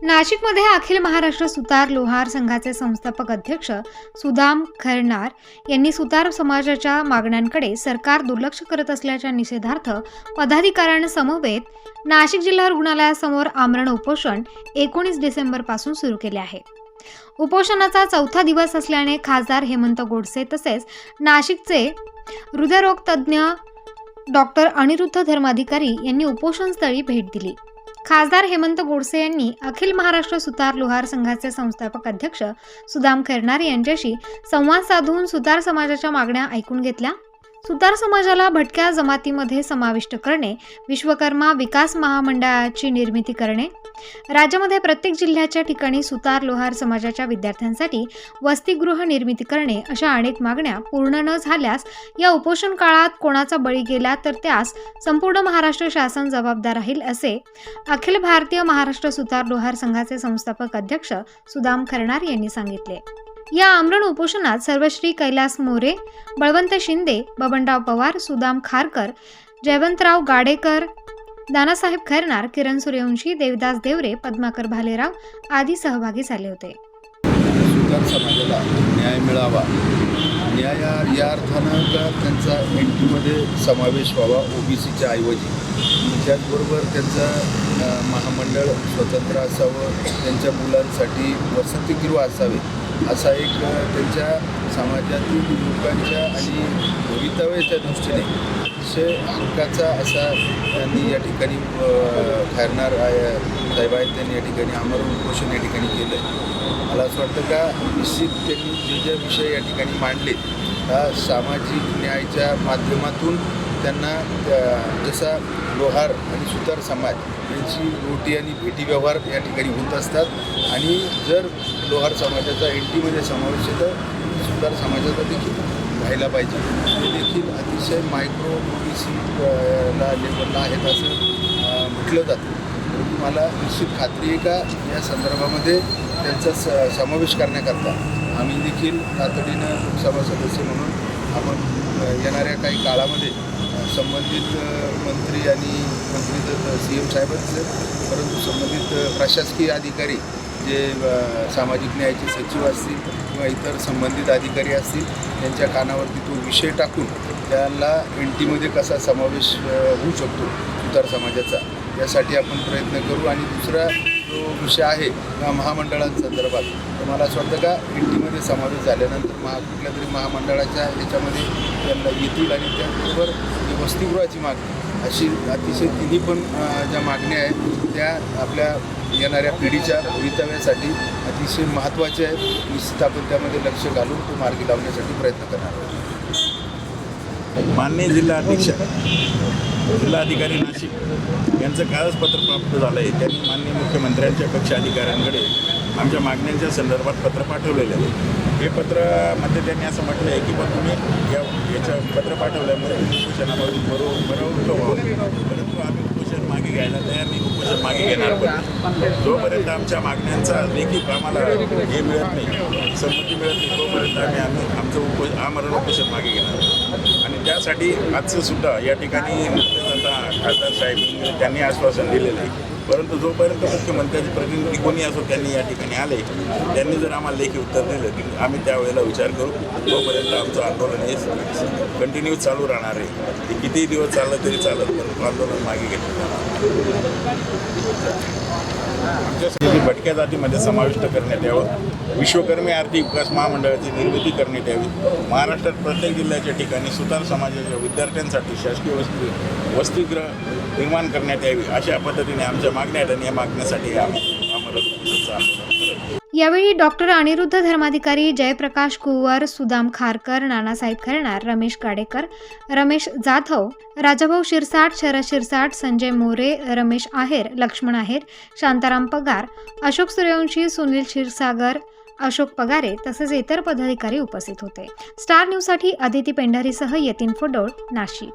नाशिकमध्ये अखिल महाराष्ट्र सुतार लोहार संघाचे संस्थापक अध्यक्ष सुदाम खैरनार यांनी सुतार समाजाच्या मागण्यांकडे सरकार दुर्लक्ष करत असल्याच्या निषेधार्थ पदाधिकाऱ्यांसमवेत नाशिक जिल्हा रुग्णालयासमोर आमरण उपोषण 19 डिसेंबरपासून सुरू केले आहे। उपोषणाचा चौथा दिवस असल्याने खासदार हेमंत गोडसे तसेच नाशिकचे हृदयरोग तज्ज्ञ डॉक्टर अनिरुद्ध धर्माधिकारी यांनी उपोषणस्थळी भेट दिली। खासदार हेमंत गोडसे यांनी अखिल महाराष्ट्र सुतार लोहार संघाचे संस्थापक अध्यक्ष सुदाम खैरनार यांच्याशी संवाद साधून सुतार समाजाच्या मागण्या ऐकून घेतल्या। सुतार समाजाला भटक्या जमातीमध्ये समाविष्ट करणे, विश्वकर्मा विकास महामंडळाची निर्मिती करणे, राज्यामध्ये प्रत्येक जिल्ह्याच्या ठिकाणी सुतार लोहार समाजाच्या विद्यार्थ्यांसाठी वसतिगृह निर्मिती करणे अशा अनेक मागण्या पूर्ण न झाल्यास या उपोषण काळात कोणाचा बळी गेला तर त्यास संपूर्ण महाराष्ट्र शासन जबाबदार राहील असे अखिल भारतीय महाराष्ट्र सुतार लोहार संघाचे संस्थापक अध्यक्ष सुदाम खैरनार यांनी सांगितले। या आमरण उपोषणात सर्वश्री कैलास मोरे, बळवंत शिंदे, बबनराव पवार, सुदाम खारकर, जयवंतराव गाडेकर, दानासाहेब खैरनार, किरण सूर्यवंशी, देवदास देवरे, पद्माकर भालेराव आदी सहभागी झाले होते। सुतार समाजाला न्याय मिळावा, न्याय या अर्थानं का त्यांचा एनटीमध्ये समावेश व्हावा ओबीसीच्या ऐवजी, त्याचबरोबर त्यांचं महामंडळ स्वतंत्र असावं, त्यांच्या मुलांसाठी वसतिगृह असावे असा एक त्यांच्या समाजातील लोकांच्या आणि भवितव्याच्या दृष्टीने अतिशय हक्काचा असा त्यांनी या ठिकाणी खैरनार साहेब आहेत त्यांनी या ठिकाणी आमरण उपोषण या ठिकाणी केलं आहे। मला असं वाटतं का निश्चित त्यांनी जे विषय या ठिकाणी मांडले त्या सामाजिक न्यायाच्या माध्यमातून त्यांना जसा लोहार आणि सुतार समाज यांची रोटी आणि भेटी व्यवहार या ठिकाणी होत असतात आणि जर लोहार समाजाचा एनटीमध्ये समावेश आहे तर सुतार समाजाचा देखील व्हायला पाहिजे। ते देखील अतिशय मायक्रो ओबीसीला लेवलला आहेत असं म्हटलं जातं, परंतु मला निश्चित खात्री आहे का या संदर्भामध्ये त्यांचा समावेश करण्याकरता आम्ही देखील तातडीनं लोकसभा सदस्य म्हणून आपण येणाऱ्या काही काळामध्ये संबंधित मंत्री आणि मंत्री तर CM साहेबच, परंतु संबंधित प्रशासकीय अधिकारी जे सामाजिक न्यायाचे सचिव असतील किंवा इतर संबंधित अधिकारी असतील त्यांच्या कानावरती तो विषय टाकून त्याला एनटीमध्ये कसा समावेश होऊ शकतो सुतार समाजाचा यासाठी आपण प्रयत्न करू। आणि दुसरा जो विषय आहे महामंडळांसंदर्भात तर मला असं वाटतं का एनटीमध्ये समावेश झाल्यानंतर कुठल्या तरी महामंडळाच्या याच्यामध्ये त्यांना येतील आणि त्याचबरोबर वसतिगृहाची मागणी अशी अतिशय तिन्ही पण ज्या मागण्या आहेत त्या आपल्या येणाऱ्या पिढीच्या भवितव्यासाठी अतिशय महत्त्वाचे आहेत। निश्चित आपण त्यामध्ये लक्ष घालून तो मार्गी लावण्यासाठी प्रयत्न करणार आहोत। माननीय जिल्हाध्यक्ष जिल्हाधिकारी नाशिक यांचं कालच पत्र प्राप्त झालं आहे। त्यांनी माननीय मुख्यमंत्र्यांच्या कक्ष अधिकाऱ्यांकडे आमच्या मागण्यांच्या संदर्भात पत्र पाठवलेलं आहे। हे पत्रामध्ये त्यांनी असं म्हटलं आहे की बा तुम्ही याच्या पत्र पाठवल्यामुळे उपोषणामधून बरोबर व्हावं, परंतु आम्ही उपोषण मागे घ्यायला तयार नाही, उपोषण मागे घेणार पण जोपर्यंत आमच्या मागण्यांचा लेखी आम्हाला हे मिळत नाही, संमती मिळत नाही तोपर्यंत आम्ही आमचं आमरण उपोषण मागे घेणार। आणि त्यासाठी आजचं सुद्धा या ठिकाणी खासदार साहेब त्यांनी आश्वासन दिलेलं आहे, परंतु जोपर्यंत मुख्यमंत्र्यांचे प्रतिनिधी कोणी असो त्यांनी या ठिकाणी आले, त्यांनी जर आम्हाला लेखी उत्तर दिलं की आम्ही त्यावेळेला विचार करू, तोपर्यंत आमचं आंदोलन हे कंटिन्यू चालू राहणार आहे। ते कितीही दिवस चाललं तरी चालत, परंतु आंदोलन मागे घेतलं जाणार। आमच्यासाठी भटक्या जातीमध्ये समाविष्ट करण्यात यावं, विश्वकर्मी आर्थिक विकास महामंडळाची निर्मिती करण्यात यावी, महाराष्ट्रात प्रत्येक जिल्ह्याच्या ठिकाणी सुतार समाजाच्या विद्यार्थ्यांसाठी शासकीय वसतिगृह निर्माण करण्यात यावी अशा पद्धतीने आमच्या मागण्या आहेत आणि या मागण्यासाठी आम्ही आमरण यावेळी डॉक्टर अनिरुद्ध धर्माधिकारी, जयप्रकाश कुंवर, सुदाम खारकर, नानासाहेब खैरनार, रमेश गाडेकर, रमेश जाधव, राजाभाऊ शिरसाट, शरद शिरसाट, संजय मोरे, रमेश आहेर, लक्ष्मण आहेर, शांताराम पगार, अशोक सूर्यवंशी, सुनील क्षीरसागर, अशोक पगारे तसेच इतर पदाधिकारी उपस्थित होते। स्टार न्यूजसाठी अदिती पेंढारीसह यतीन फोडोळ, नाशिक।